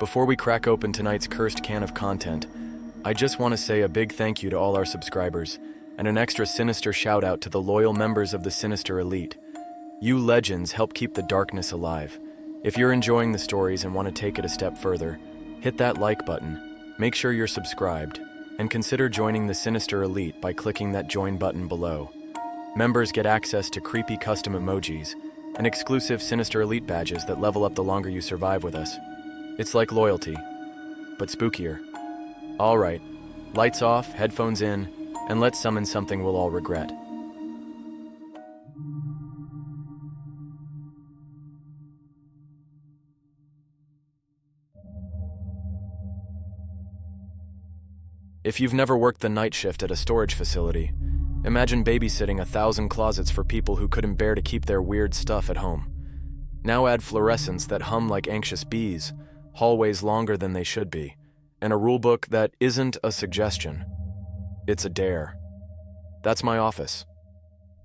Before we crack open tonight's cursed can of content, I just want to say a big thank you to all our subscribers, and an extra Sinister shout out to the loyal members of the Sinister Elite. You legends help keep the darkness alive. If you're enjoying the stories and want to take it a step further, hit that like button, make sure you're subscribed, and consider joining the Sinister Elite by clicking that join button below. Members get access to creepy custom emojis and exclusive Sinister Elite badges that level up the longer you survive with us. It's like loyalty, but spookier. All right, lights off, headphones in, and let's summon something we'll all regret. If you've never worked the night shift at a storage facility, imagine babysitting 1,000 closets for people who couldn't bear to keep their weird stuff at home. Now add fluorescents that hum like anxious bees, hallways longer than they should be, and a rulebook that isn't a suggestion. It's a dare. That's my office.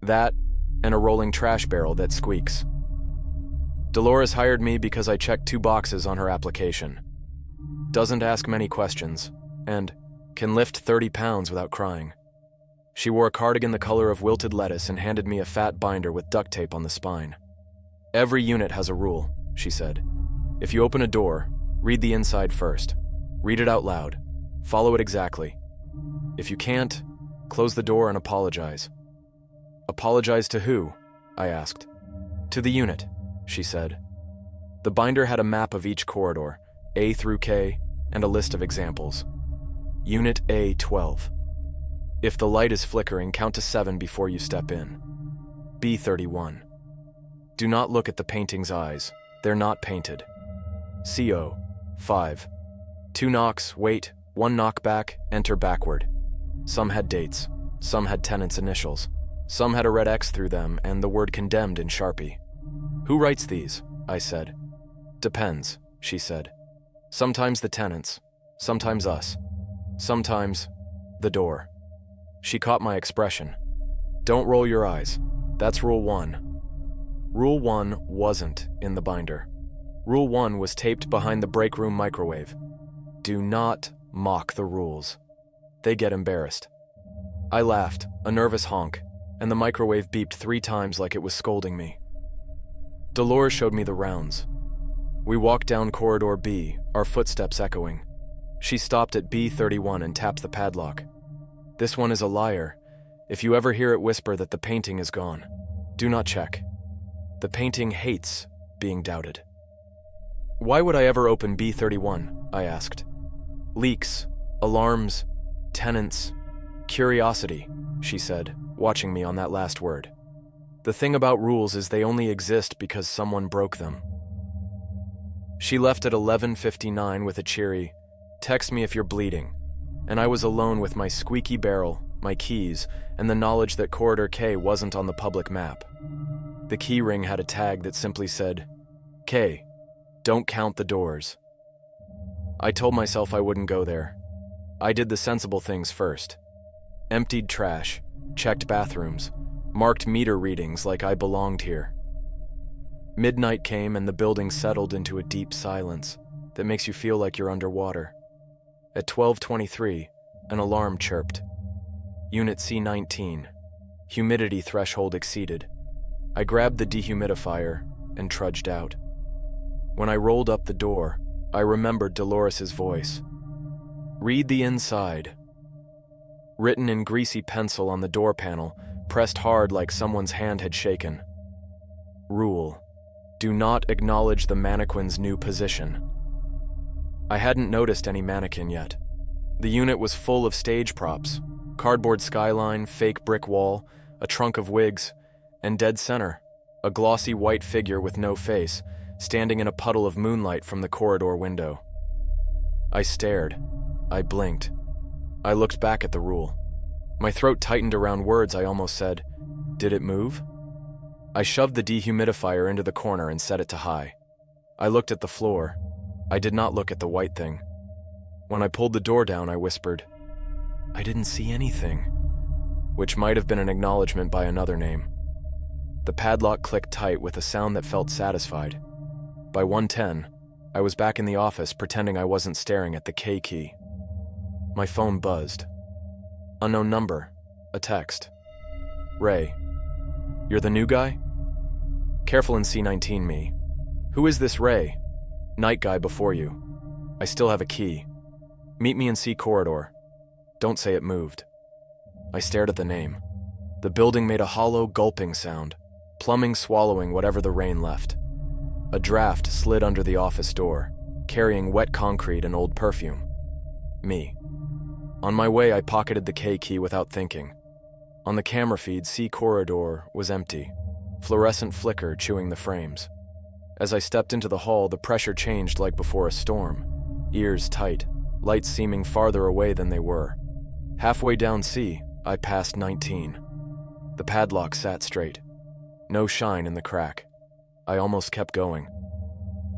That, and a rolling trash barrel that squeaks. Dolores hired me because I checked 2 boxes on her application. Doesn't ask many questions, and can lift 30 pounds without crying. She wore a cardigan the color of wilted lettuce and handed me a fat binder with duct tape on the spine. Every unit has a rule, she said. If you open a door, read the inside first. Read it out loud. Follow it exactly. If you can't, close the door and apologize. Apologize to who? I asked. To the unit, she said. The binder had a map of each corridor, A through K, and a list of examples. Unit A12. If the light is flickering, count to 7 before you step in. B31. Do not look at the painting's eyes. They're not painted. CO. 5. 2 knocks, wait, 1 knockback, enter backward. Some had dates. Some had tenant's initials. Some had a red X through them and the word condemned in Sharpie. Who writes these? I said. Depends, she said. Sometimes the tenants. Sometimes us. Sometimes the door. She caught my expression. Don't roll your eyes. That's Rule 1. Rule 1 wasn't in the binder. Rule 1 was taped behind the break room microwave. Do not mock the rules. They get embarrassed. I laughed, a nervous honk, and the microwave beeped 3 times like it was scolding me. Dolores showed me the rounds. We walked down corridor B, our footsteps echoing. She stopped at B31 and tapped the padlock. This one is a liar. If you ever hear it whisper that the painting is gone, do not check. The painting hates being doubted. Why would I ever open B31? I asked. Leaks, alarms, tenants, curiosity, she said, watching me on that last word. The thing about rules is they only exist because someone broke them. She left at 11:59 with a cheery, "Text me if you're bleeding," and I was alone with my squeaky barrel, my keys, and the knowledge that Corridor K wasn't on the public map. The key ring had a tag that simply said, K, don't count the doors. I told myself I wouldn't go there. I did the sensible things first. Emptied trash, checked bathrooms, marked meter readings like I belonged here. Midnight came and the building settled into a deep silence that makes you feel like you're underwater. At 12:23, an alarm chirped. Unit C19. Humidity threshold exceeded. I grabbed the dehumidifier and trudged out. When I rolled up the door, I remembered Dolores's voice. Read the inside. Written in greasy pencil on the door panel, pressed hard like someone's hand had shaken. Rule: do not acknowledge the mannequin's new position. I hadn't noticed any mannequin yet. The unit was full of stage props, cardboard skyline, fake brick wall, a trunk of wigs, and dead center, a glossy white figure with no face, standing in a puddle of moonlight from the corridor window. I stared. I blinked. I looked back at the rule. My throat tightened around words I almost said. Did it move? I shoved the dehumidifier into the corner and set it to high. I looked at the floor. I did not look at the white thing. When I pulled the door down, I whispered, I didn't see anything, which might have been an acknowledgement by another name. The padlock clicked tight with a sound that felt satisfied. By 1:10, I was back in the office pretending I wasn't staring at the K key. My phone buzzed. Unknown number. A text. Ray. You're the new guy? Careful in C19, me. Who is this Ray? Night guy before you. I still have a key. Meet me in C corridor. Don't say it moved. I stared at the name. The building made a hollow, gulping sound, plumbing swallowing whatever the rain left. A draft slid under the office door, carrying wet concrete and old perfume. Me. On my way, I pocketed the K key without thinking. On the camera feed, C corridor was empty, fluorescent flicker chewing the frames. As I stepped into the hall, the pressure changed like before a storm. Ears tight, lights seeming farther away than they were. Halfway down C, I passed 19. The padlock sat straight. No shine in the crack. I almost kept going.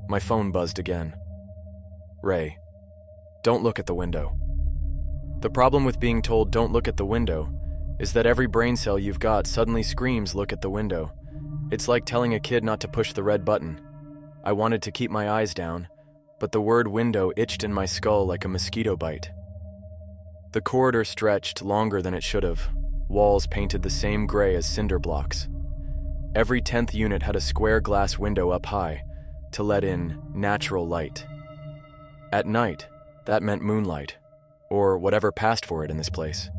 My phone buzzed again. Ray, don't look at the window. The problem with being told don't look at the window is that every brain cell you've got suddenly screams look at the window. It's like telling a kid not to push the red button. I wanted to keep my eyes down, but the word window itched in my skull like a mosquito bite. The corridor stretched longer than it should have, walls painted the same gray as cinder blocks. Every 10th unit had a square glass window up high to let in natural light. At night, that meant moonlight, or whatever passed for it in this place.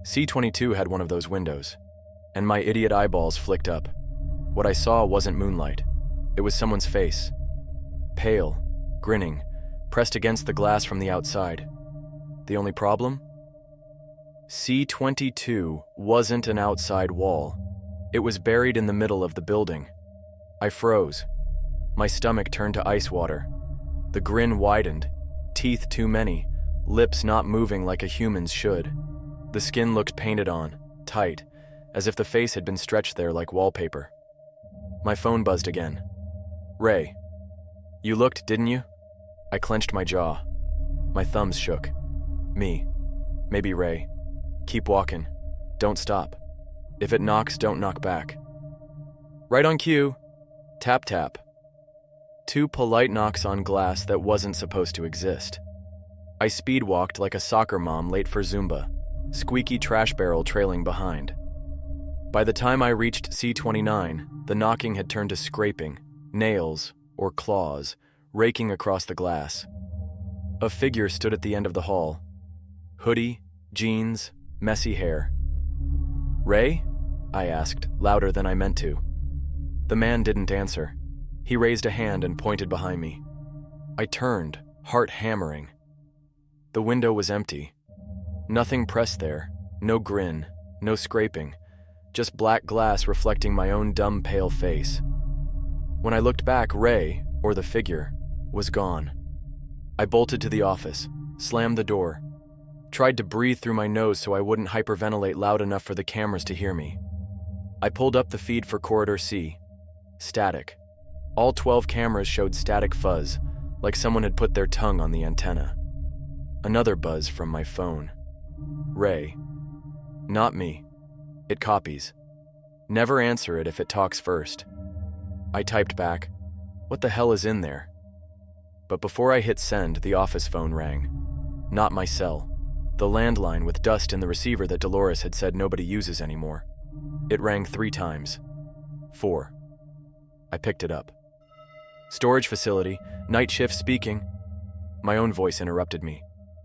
C22 had one of those windows, and my idiot eyeballs flicked up. What I saw wasn't moonlight. It was someone's face. Pale, grinning, pressed against the glass from the outside. The only problem? C22 wasn't an outside wall. It was buried in the middle of the building. I froze. My stomach turned to ice water. The grin widened, teeth too many, lips not moving like a human's should. The skin looked painted on, tight, as if the face had been stretched there like wallpaper. My phone buzzed again. Ray, you looked, didn't you? I clenched my jaw. My thumbs shook. Me. Maybe Ray. Keep walking. Don't stop. If it knocks, don't knock back. Right on cue. Tap tap. 2 polite knocks on glass that wasn't supposed to exist. I speed walked like a soccer mom late for Zumba, squeaky trash barrel trailing behind. By the time I reached C29, the knocking had turned to scraping, nails, or claws, raking across the glass. A figure stood at the end of the hall. Hoodie, jeans, messy hair. Ray? I asked, louder than I meant to. The man didn't answer. He raised a hand and pointed behind me. I turned, heart hammering. The window was empty. Nothing pressed there, no grin, no scraping, just black glass reflecting my own dumb pale face. When I looked back, Ray, or the figure, was gone. I bolted to the office, slammed the door, tried to breathe through my nose so I wouldn't hyperventilate loud enough for the cameras to hear me. I pulled up the feed for Corridor C. Static. All 12 cameras showed static fuzz, like someone had put their tongue on the antenna. Another buzz from my phone. Ray. Not me. It copies. Never answer it if it talks first. I typed back, "What the hell is in there?" But before I hit send, the office phone rang. Not my cell. The landline with dust in the receiver that Dolores had said nobody uses anymore. It rang 3 times. 4. I picked it up. Storage facility, night shift speaking. My own voice interrupted me.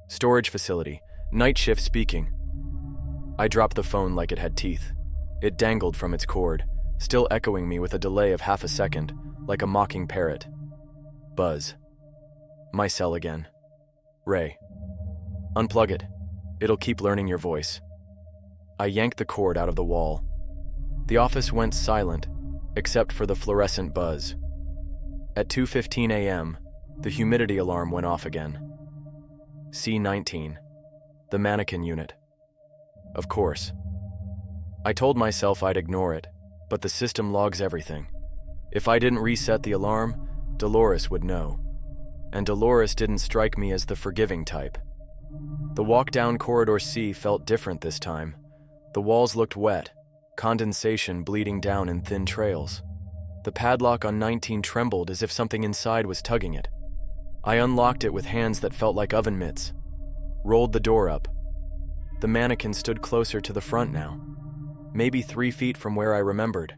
Storage facility, night shift speaking. I dropped the phone like it had teeth. It dangled from its cord, still echoing me with a delay of half a second, like a mocking parrot. Buzz. My cell again. Ray. Unplug it. It'll keep learning your voice. I yanked the cord out of the wall. The office went silent, except for the fluorescent buzz. At 2:15 a.m., the humidity alarm went off again. C19. The mannequin unit. Of course. I told myself I'd ignore it, but the system logs everything. If I didn't reset the alarm, Dolores would know. And Dolores didn't strike me as the forgiving type. The walk down Corridor C felt different this time. The walls looked wet, condensation bleeding down in thin trails. The padlock on 19 trembled as if something inside was tugging it. I unlocked it with hands that felt like oven mitts, rolled the door up. The mannequin stood closer to the front now, maybe 3 feet from where I remembered.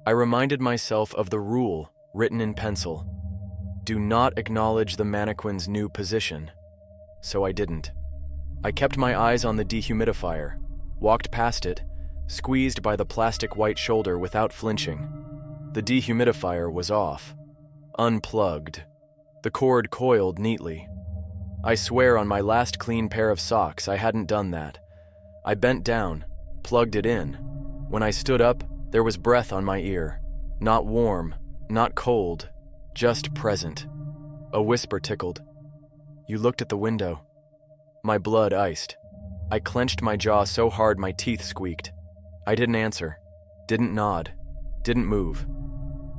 I reminded myself of the rule written in pencil. Do not acknowledge the mannequin's new position. So I didn't. I kept my eyes on the dehumidifier, walked past it, squeezed by the plastic white shoulder without flinching. The dehumidifier was off. Unplugged. The cord coiled neatly. I swear on my last clean pair of socks I hadn't done that. I bent down, plugged it in. When I stood up, there was breath on my ear. Not warm, not cold, just present. A whisper tickled. You looked at the window. My blood iced. I clenched my jaw so hard my teeth squeaked. I didn't answer, didn't nod, didn't move.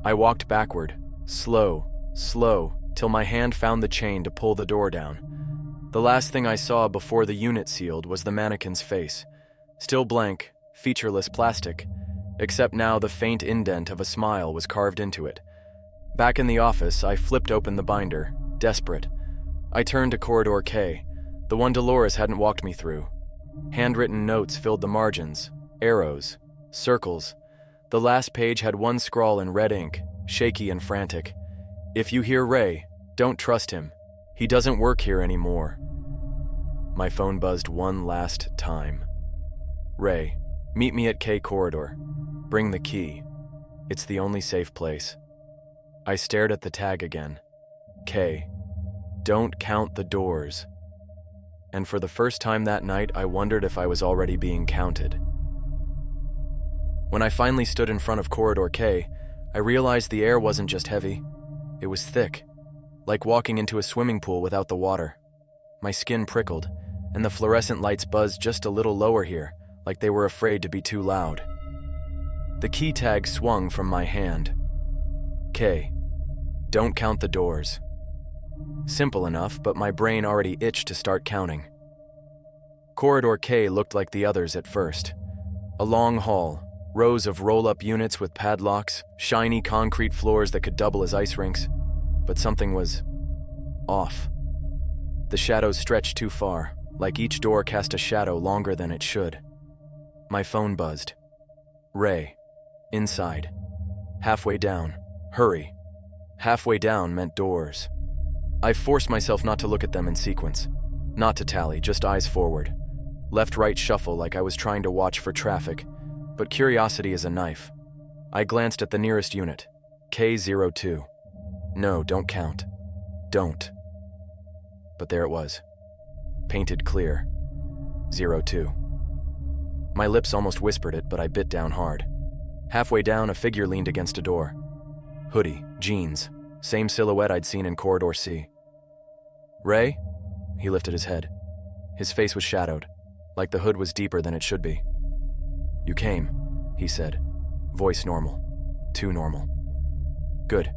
I walked backward, slow, till my hand found the chain to pull the door down. The last thing I saw before the unit sealed was the mannequin's face. Still blank, featureless plastic, except now the faint indent of a smile was carved into it. Back in the office, I flipped open the binder, desperate. I turned to corridor K, the one Dolores hadn't walked me through. Handwritten notes filled the margins, arrows, circles. The last page had one scrawl in red ink, shaky and frantic. If you hear Ray, don't trust him. He doesn't work here anymore. My phone buzzed one last time. Ray, meet me at K corridor. Bring the key. It's the only safe place. I stared at the tag again. K. Don't count the doors. And for the first time that night, I wondered if I was already being counted. When I finally stood in front of corridor K, I realized the air wasn't just heavy. It was thick, like walking into a swimming pool without the water. My skin prickled, and the fluorescent lights buzzed just a little lower here, like they were afraid to be too loud. The key tag swung from my hand. K. Don't count the doors. Simple enough, but my brain already itched to start counting. Corridor K looked like the others at first. A long hall, rows of roll-up units with padlocks, shiny concrete floors that could double as ice rinks. But something was off. The shadows stretched too far, like each door cast a shadow longer than it should. My phone buzzed. Ray. Inside. Halfway down. Hurry. Halfway down meant doors. I forced myself not to look at them in sequence. Not to tally, just eyes forward. Left-right shuffle like I was trying to watch for traffic. But curiosity is a knife. I glanced at the nearest unit. K02. No, don't count. Don't. But there it was. Painted clear. 02. My lips almost whispered it, but I bit down hard. Halfway down, a figure leaned against a door. Hoodie, jeans, same silhouette I'd seen in corridor C. Ray? He lifted his head. His face was shadowed, like the hood was deeper than it should be. You came, he said. Voice normal. Too normal. Good.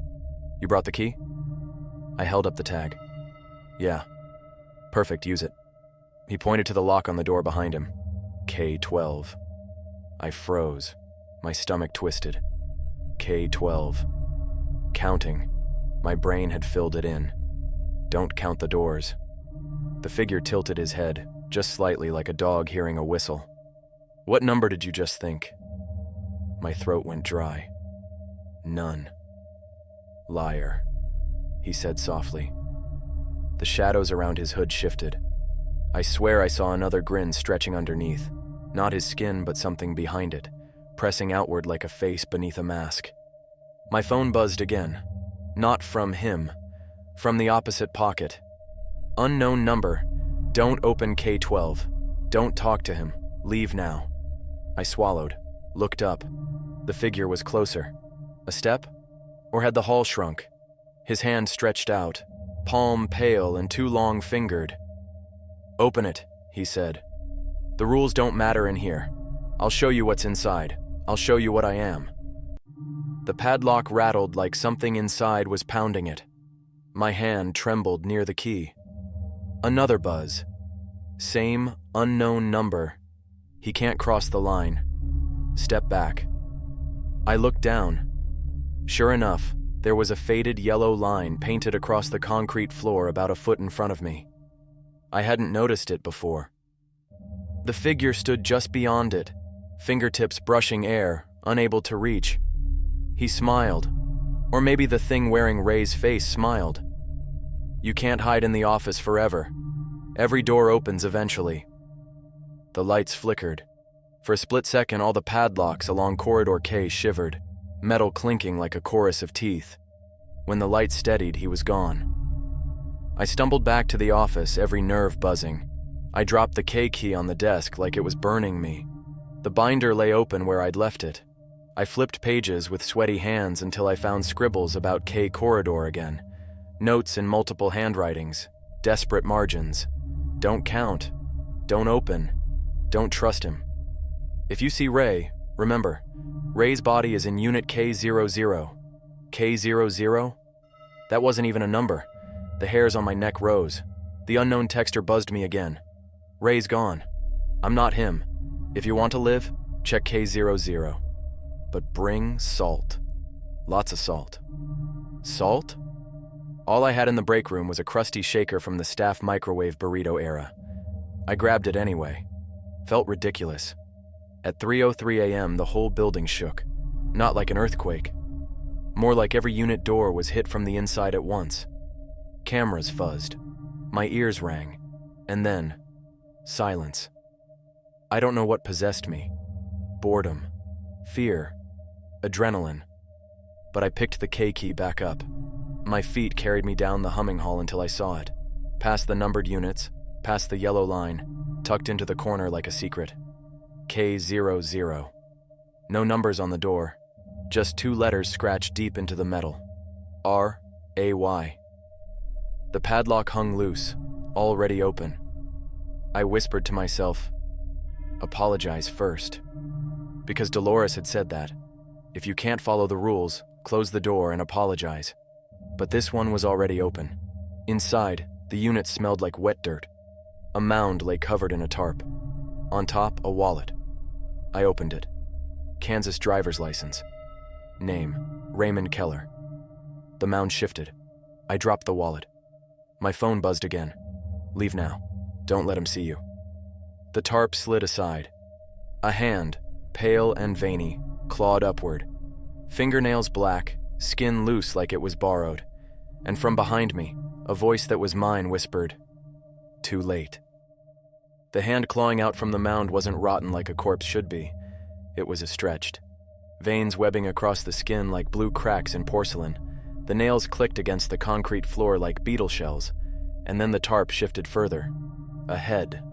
You brought the key? I held up the tag. Yeah. Perfect, use it. He pointed to the lock on the door behind him. K12. I froze. My stomach twisted. K12. Counting. My brain had filled it in. Don't count the doors. The figure tilted his head, just slightly like a dog hearing a whistle. What number did you just think? My throat went dry. None. Liar, he said softly. The shadows around his hood shifted. I swear I saw another grin stretching underneath. Not his skin, but something behind it, pressing outward like a face beneath a mask. My phone buzzed again. Not from him. From the opposite pocket. Unknown number. Don't open K12. Don't talk to him. Leave now. I swallowed, looked up. The figure was closer. A step? Or had the hall shrunk? His hand stretched out, palm pale and too long-fingered. Open it, he said. The rules don't matter in here. I'll show you what's inside. I'll show you what I am. The padlock rattled like something inside was pounding it. My hand trembled near the key. Another buzz. Same unknown number. He can't cross the line. Step back. I looked down. Sure enough, there was a faded yellow line painted across the concrete floor about a foot in front of me. I hadn't noticed it before. The figure stood just beyond it, fingertips brushing air, unable to reach. He smiled. Or maybe the thing wearing Ray's face smiled. You can't hide in the office forever. Every door opens eventually. The lights flickered. For a split second, all the padlocks along Corridor K shivered, metal clinking like a chorus of teeth. When the light steadied, he was gone. I stumbled back to the office, every nerve buzzing. I dropped the K key on the desk like it was burning me. The binder lay open where I'd left it. I flipped pages with sweaty hands until I found scribbles about K Corridor again. Notes in multiple handwritings, desperate margins. Don't count. Don't open. Don't trust him. If you see Ray, remember, Ray's body is in Unit K00. K00? That wasn't even a number. The hairs on my neck rose. The unknown texter buzzed me again. Ray's gone. I'm not him. If you want to live, check K00. But bring salt. Lots of salt. Salt? All I had in the break room was a crusty shaker from the staff microwave burrito era. I grabbed it anyway. Felt ridiculous. At 3:03 a.m., the whole building shook. Not like an earthquake. More like every unit door was hit from the inside at once. Cameras fuzzed. My ears rang. And then, silence. I don't know what possessed me. Boredom. Fear. Adrenaline. But I picked the K key back up. My feet carried me down the humming hall until I saw it. Past the numbered units, past the yellow line, tucked into the corner like a secret. K00. No numbers on the door, just 2 letters scratched deep into the metal. R-A-Y. The padlock hung loose, already open. I whispered to myself, apologize first. Because Dolores had said that. If you can't follow the rules, close the door and apologize. But this one was already open. Inside, the unit smelled like wet dirt. A mound lay covered in a tarp. On top, a wallet. I opened it. Kansas driver's license. Name, Raymond Keller. The mound shifted. I dropped the wallet. My phone buzzed again. Leave now. Don't let him see you. The tarp slid aside. A hand, pale and veiny, clawed upward. Fingernails black, skin loose like it was borrowed. And from behind me, a voice that was mine whispered, too late. The hand clawing out from the mound wasn't rotten like a corpse should be. It was stretched. Veins webbing across the skin like blue cracks in porcelain. The nails clicked against the concrete floor like beetle shells. And then the tarp shifted further. A head,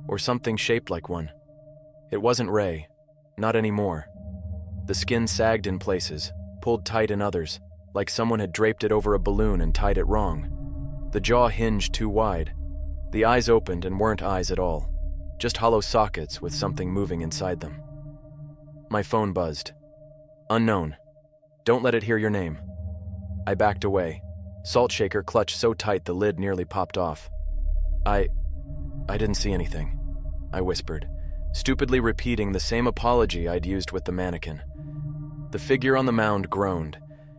or something shaped like one. It wasn't Ray. Not anymore. The skin sagged in places, pulled tight in others, like someone had draped it over a balloon and tied it wrong. The jaw hinged too wide. The eyes opened and weren't eyes at all, just hollow sockets with something moving inside them. My phone buzzed. Unknown. Don't let it hear your name. I backed away. Salt shaker clutched so tight the lid nearly popped off. I didn't see anything, I whispered, stupidly repeating the same apology I'd used with the mannequin. The figure on the mound groaned,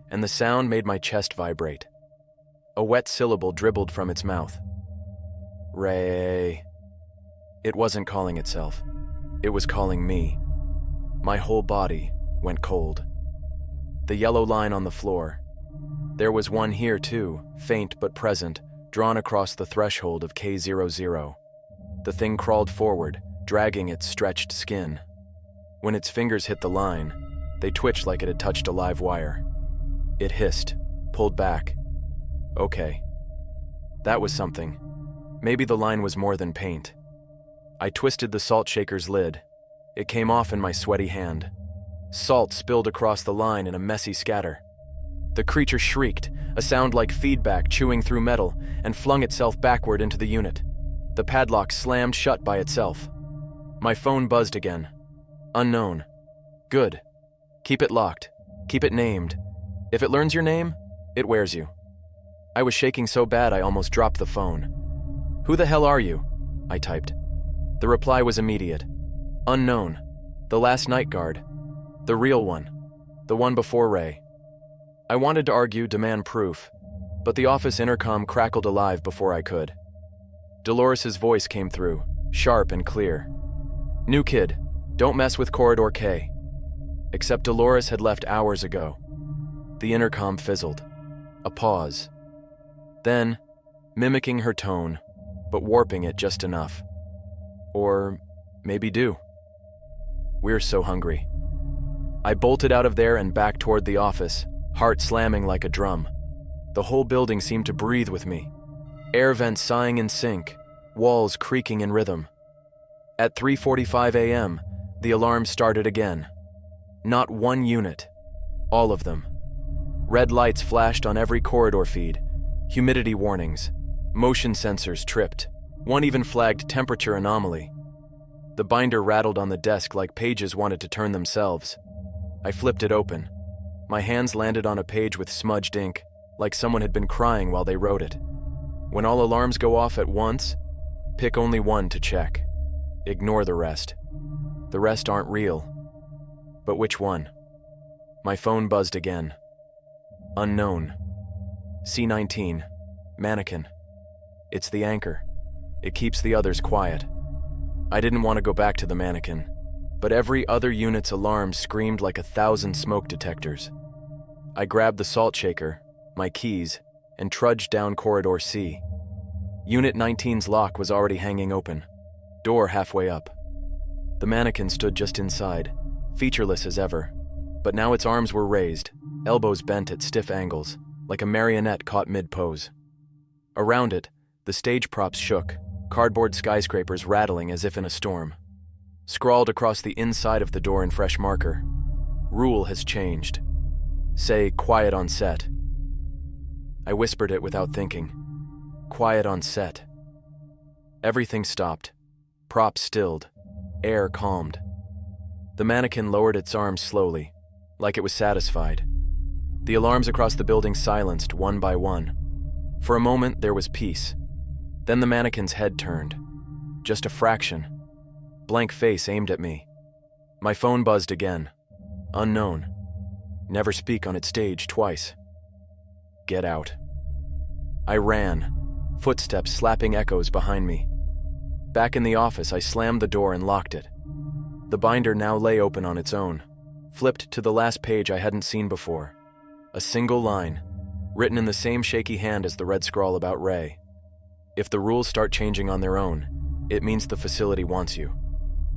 and the sound made my chest vibrate. A wet syllable dribbled from its mouth. Ray. It wasn't calling itself. It was calling me. My whole body went cold. The yellow line on the floor. There was one here too, faint but present, drawn across the threshold of K00. The thing crawled forward, dragging its stretched skin. When its fingers hit the line, they twitched like it had touched a live wire. It hissed, pulled back. Okay. That was something. Maybe the line was more than paint. I twisted the salt shaker's lid. It came off in my sweaty hand. Salt spilled across the line in a messy scatter. The creature shrieked, a sound like feedback chewing through metal, and flung itself backward into the unit. The padlock slammed shut by itself. My phone buzzed again. Unknown. Good. Keep it locked. Keep it named. If it learns your name, it wears you. I was shaking so bad I almost dropped the phone. Who the hell are you? I typed. The reply was immediate. Unknown. The last night guard. The real one. The one before Ray. I wanted to argue, demand proof, but the office intercom crackled alive before I could. Dolores's voice came through, sharp and clear. "New kid, don't mess with Corridor K." Except Dolores had left hours ago. The intercom fizzled. A pause. Then, mimicking her tone, but warping it just enough. Or maybe do. "We're so hungry." I bolted out of there and back toward the office, heart slamming like a drum. The whole building seemed to breathe with me. Air vents sighing in sync, walls creaking in rhythm. At 3:45 a.m., the alarm started again. Not one unit. All of them. Red lights flashed on every corridor feed, humidity warnings, motion sensors tripped. One even flagged temperature anomaly. The binder rattled on the desk like pages wanted to turn themselves. I flipped it open. My hands landed on a page with smudged ink, like someone had been crying while they wrote it. When all alarms go off at once, pick only one to check. Ignore the rest. The rest aren't real. But which one? My phone buzzed again. Unknown. C19. Mannequin. It's the anchor. It keeps the others quiet. I didn't want to go back to the mannequin, but every other unit's alarm screamed like 1,000 smoke detectors. I grabbed the salt shaker, my keys, and trudged down Corridor C. Unit 19's lock was already hanging open, door halfway up. The mannequin stood just inside, featureless as ever, but now its arms were raised, elbows bent at stiff angles, like a marionette caught mid-pose. Around it, the stage props shook, cardboard skyscrapers rattling as if in a storm. Scrawled across the inside of the door in fresh marker, "Rule has changed. Say quiet on set." I whispered it without thinking. Quiet on set. Everything stopped. Props stilled. Air calmed. The mannequin lowered its arms slowly, like it was satisfied. The alarms across the building silenced one by one. For a moment, there was peace. Then the mannequin's head turned. Just a fraction. Blank face aimed at me. My phone buzzed again. Unknown. Never speak on its stage twice. Get out. I ran, footsteps slapping echoes behind me. Back in the office, I slammed the door and locked it. The binder now lay open on its own, flipped to the last page I hadn't seen before. A single line, written in the same shaky hand as the red scrawl about Ray. If the rules start changing on their own, it means the facility wants you.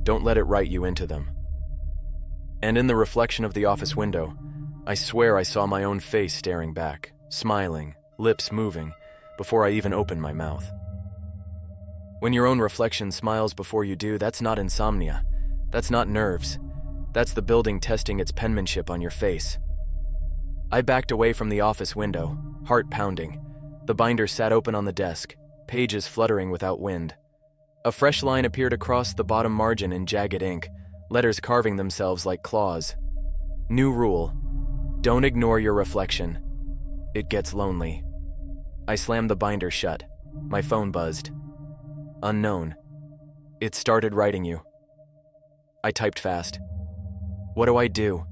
Don't let it write you into them. And in the reflection of the office window, I swear I saw my own face staring back, smiling, lips moving, before I even opened my mouth. When your own reflection smiles before you do, that's not insomnia. That's not nerves. That's the building testing its penmanship on your face. I backed away from the office window, heart pounding. The binder sat open on the desk, pages fluttering without wind. A fresh line appeared across the bottom margin in jagged ink, letters carving themselves like claws. New rule. Don't ignore your reflection. It gets lonely. I slammed the binder shut. My phone buzzed. Unknown. It started writing you. I typed fast. What do I do?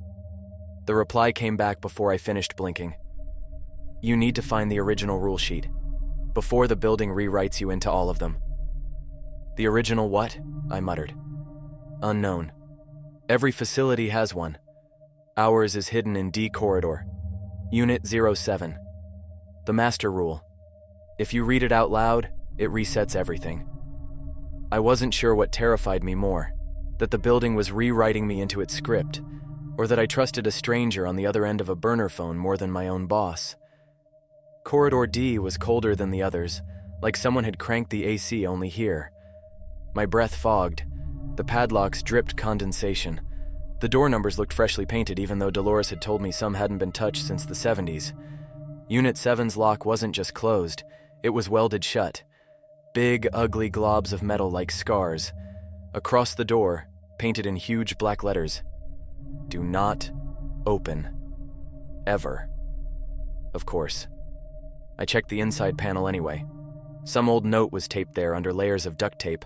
The reply came back before I finished blinking. You need to find the original rule sheet, before the building rewrites you into all of them. The original what? I muttered. Unknown. Every facility has one. Ours is hidden in D corridor. Unit 07. The master rule. If you read it out loud, it resets everything. I wasn't sure what terrified me more, that the building was rewriting me into its script, or that I trusted a stranger on the other end of a burner phone more than my own boss. Corridor D was colder than the others, like someone had cranked the AC only here. My breath fogged. The padlocks dripped condensation. The door numbers looked freshly painted even though Dolores had told me some hadn't been touched since the 70s. Unit 7's lock wasn't just closed, it was welded shut. Big, ugly globs of metal like scars. Across the door, painted in huge black letters, do not open. Ever. Of course. I checked the inside panel anyway. Some old note was taped there under layers of duct tape.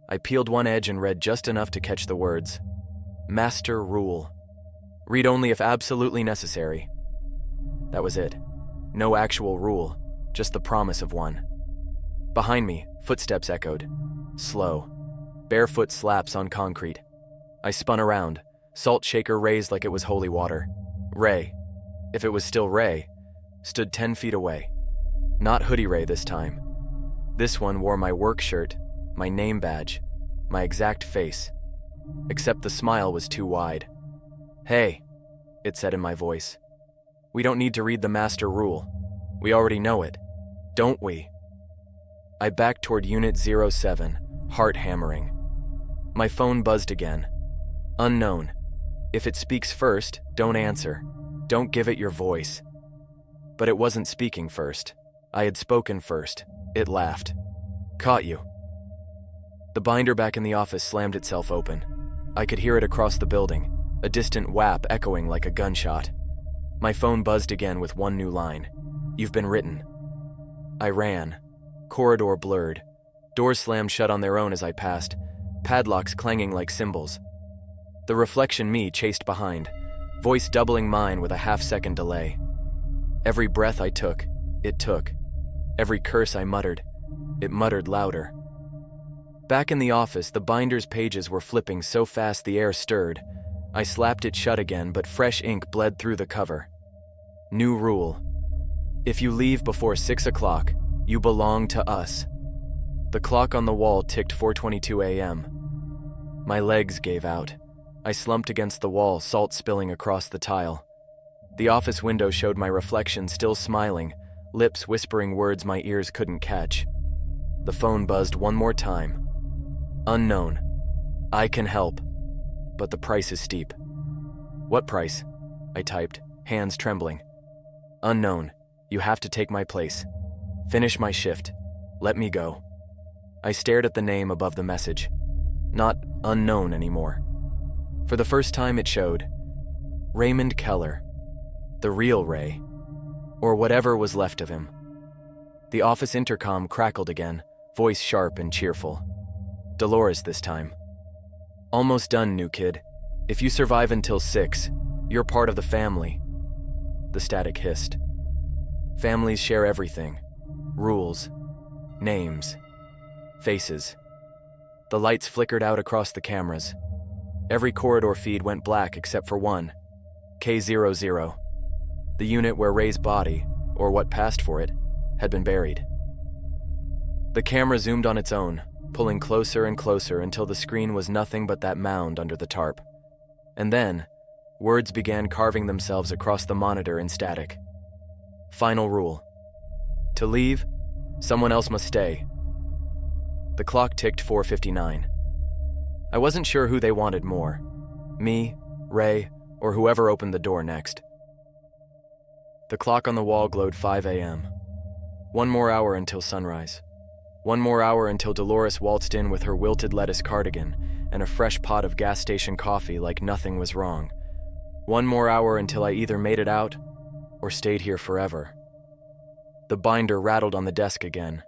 I peeled one edge and read just enough to catch the words. Master rule. Read only if absolutely necessary. That was it. No actual rule, just the promise of one. Behind me, footsteps echoed. Slow. Barefoot slaps on concrete. I spun around, salt shaker raised like it was holy water. Ray, if it was still Ray, stood 10 feet away. Not Hoodie Ray this time. This one wore my work shirt, my name badge, my exact face. Except the smile was too wide. "Hey," it said in my voice. "We don't need to read the master rule. We already know it, don't we?" I backed toward Unit 07, heart hammering. My phone buzzed again. Unknown. If it speaks first, don't answer. Don't give it your voice. But it wasn't speaking first. I had spoken first. It laughed. "Caught you." The binder back in the office slammed itself open. I could hear it across the building, a distant whap echoing like a gunshot. My phone buzzed again with one new line. "You've been written." I ran. Corridor blurred. Doors slammed shut on their own as I passed, padlocks clanging like cymbals. The reflection me chased behind, voice doubling mine with a half-second delay. Every breath I took, it took. Every curse I muttered, it muttered louder. Back in the office, the binder's pages were flipping so fast the air stirred. I slapped it shut again, but fresh ink bled through the cover. New rule. If you leave before 6 o'clock, you belong to us. The clock on the wall ticked 4:22 a.m. My legs gave out. I slumped against the wall, salt spilling across the tile. The office window showed my reflection still smiling, lips whispering words my ears couldn't catch. The phone buzzed one more time. Unknown. I can help, but the price is steep. "What price?" I typed, hands trembling. "Unknown. You have to take my place. Finish my shift. Let me go." I stared at the name above the message. Not unknown anymore. For the first time it showed. Raymond Keller. The real Ray. Or whatever was left of him. The office intercom crackled again, voice sharp and cheerful. Dolores this time. "Almost done, new kid. If you survive until 6, you're part of the family." The static hissed. Families share everything. Rules. Names. Faces. The lights flickered out across the cameras. Every corridor feed went black except for one. K00. The unit where Ray's body, or what passed for it, had been buried. The camera zoomed on its own, pulling closer and closer until the screen was nothing but that mound under the tarp. And then, words began carving themselves across the monitor in static. Final rule. To leave, someone else must stay. The clock ticked 4:59. I wasn't sure who they wanted more. Me, Ray, or whoever opened the door next. The clock on the wall glowed 5 a.m. One more hour until sunrise. One more hour until Dolores waltzed in with her wilted lettuce cardigan and a fresh pot of gas station coffee like nothing was wrong. One more hour until I either made it out or stayed here forever. The binder rattled on the desk again.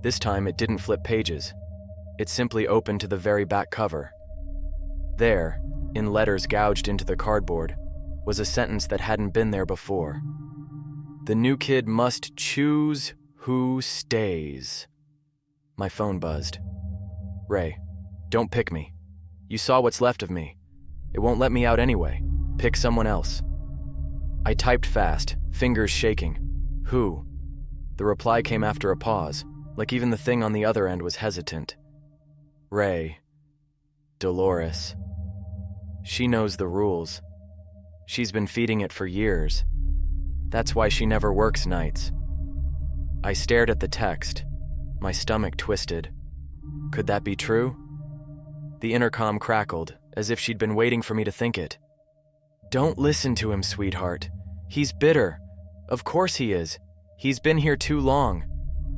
This time it didn't flip pages. It simply opened to the very back cover. There, in letters gouged into the cardboard, was a sentence that hadn't been there before. The new kid must choose who stays. My phone buzzed. Ray, don't pick me. You saw what's left of me. It won't let me out anyway. Pick someone else. I typed fast, fingers shaking. Who? The reply came after a pause, like even the thing on the other end was hesitant. Ray. Dolores. She knows the rules. She's been feeding it for years. That's why she never works nights. I stared at the text. My stomach twisted. Could that be true? The intercom crackled, as if she'd been waiting for me to think it. Don't listen to him, sweetheart. He's bitter. Of course he is. He's been here too long.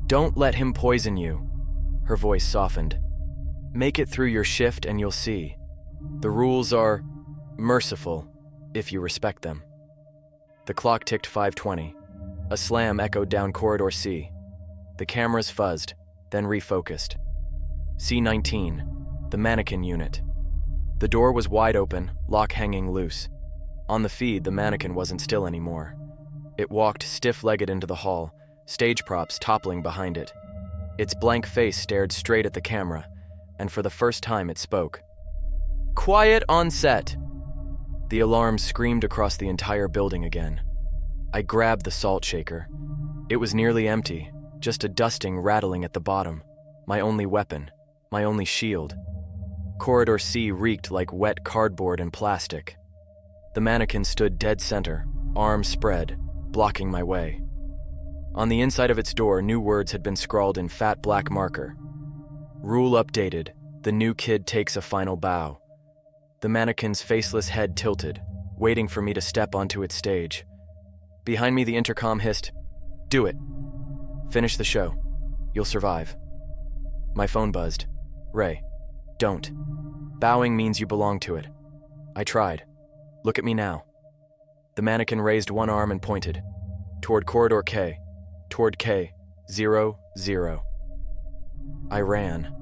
Don't let him poison you. Her voice softened. Make it through your shift and you'll see. The rules are merciful, if you respect them. The clock ticked 5:20. A slam echoed down corridor C. The cameras fuzzed, then refocused. C19, the mannequin unit. The door was wide open, lock hanging loose. On the feed, the mannequin wasn't still anymore. It walked stiff-legged into the hall, stage props toppling behind it. Its blank face stared straight at the camera, and for the first time it spoke. "Quiet on set!" The alarm screamed across the entire building again. I grabbed the salt shaker. It was nearly empty, just a dusting rattling at the bottom. My only weapon, my only shield. Corridor C reeked like wet cardboard and plastic. The mannequin stood dead center, arms spread, blocking my way. On the inside of its door, new words had been scrawled in fat black marker. Rule updated. The new kid takes a final bow. The mannequin's faceless head tilted, waiting for me to step onto its stage. Behind me, the intercom hissed, "Do it. Finish the show. You'll survive." My phone buzzed. "Ray, don't. Bowing means you belong to it." I tried. "Look at me now." The mannequin raised one arm and pointed. Toward corridor K. Toward K. 0-0. I ran.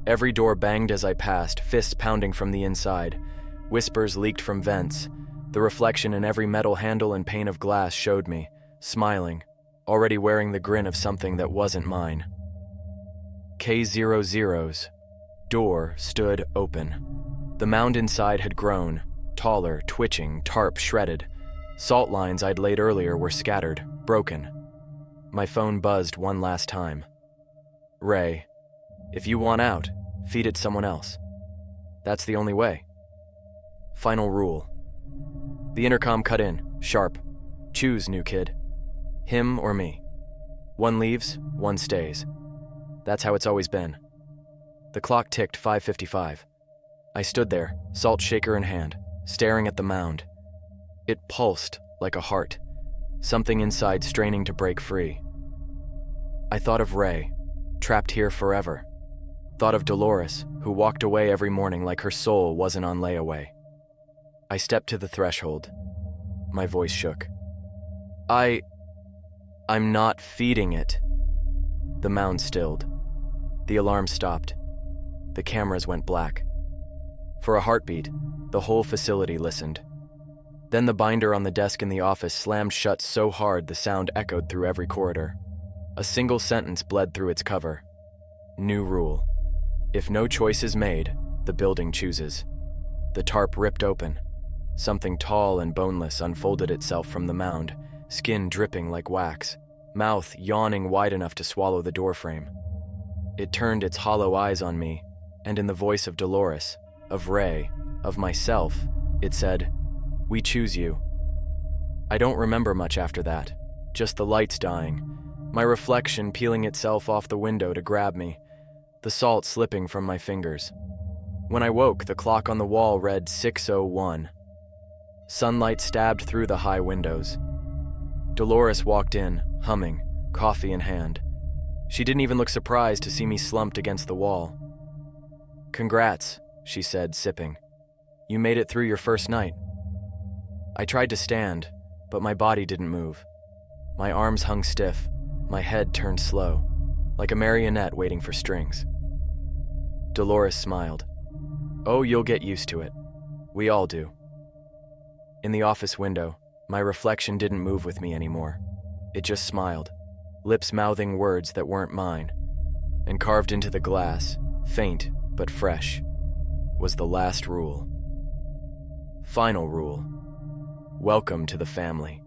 Every door banged as I passed, fists pounding from the inside. Whispers leaked from vents. The reflection in every metal handle and pane of glass showed me, smiling, already wearing the grin of something that wasn't mine. K00's door stood open. The mound inside had grown, taller, twitching, tarp shredded. Salt lines I'd laid earlier were scattered, broken. My phone buzzed one last time. "Ray, if you want out, feed it someone else. That's the only way. Final rule." The intercom cut in, sharp. "Choose, new kid. Him or me. One leaves, one stays. That's how it's always been." The clock ticked 5:55. I stood there, salt shaker in hand, staring at the mound. It pulsed like a heart, something inside straining to break free. I thought of Ray, trapped here forever. Thought of Dolores, who walked away every morning like her soul wasn't on layaway. I stepped to the threshold. My voice shook. I'm not feeding it." The mound stilled. The alarm stopped. The cameras went black. For a heartbeat, the whole facility listened. Then the binder on the desk in the office slammed shut so hard the sound echoed through every corridor. A single sentence bled through its cover. New rule. If no choice is made, the building chooses. The tarp ripped open. Something tall and boneless unfolded itself from the mound, skin dripping like wax, mouth yawning wide enough to swallow the doorframe. It turned its hollow eyes on me, and in the voice of Dolores, of Ray, of myself, it said, "We choose you." I don't remember much after that, just the lights dying, my reflection peeling itself off the window to grab me, the salt slipping from my fingers. When I woke, the clock on the wall read 6:01. Sunlight stabbed through the high windows. Dolores walked in, humming, coffee in hand. She didn't even look surprised to see me slumped against the wall. "Congrats," she said, sipping. "You made it through your first night." I tried to stand, but my body didn't move. My arms hung stiff, my head turned slow, like a marionette waiting for strings. Dolores smiled. "Oh, you'll get used to it. We all do." In the office window, my reflection didn't move with me anymore. It just smiled, lips mouthing words that weren't mine, and carved into the glass, faint but fresh, was the last rule. Final rule. Welcome to the family.